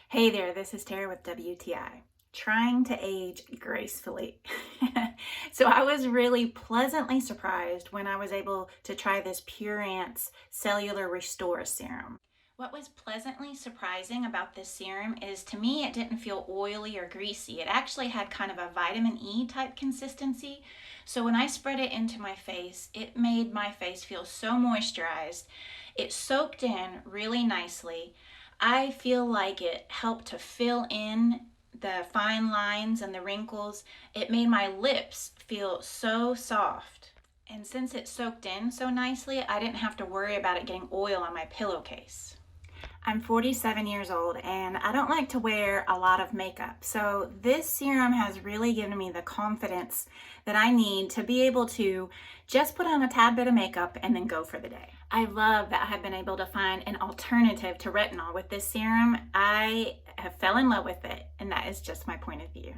Hey there, this is Tara with WTI, trying to age gracefully. So I was really pleasantly surprised when I was able to try this PUREANCE Cellular Restore Serum. What was pleasantly surprising about this serum is, to me, it didn't feel oily or greasy. It actually had kind of a vitamin E type consistency. So when I spread it into my face, it made my face feel so moisturized. It soaked in really nicely. I feel like it helped to fill in the fine lines and the wrinkles. It made my lips feel so soft. And since it soaked in so nicely, I didn't have to worry about it getting oil on my pillowcase. I'm 47 years old and I don't like to wear a lot of makeup. So this serum has really given me the confidence that I need to be able to just put on a tad bit of makeup and then go for the day. I love that I have been able to find an alternative to retinol with this serum. I have fell in love with it, and that is just my point of view.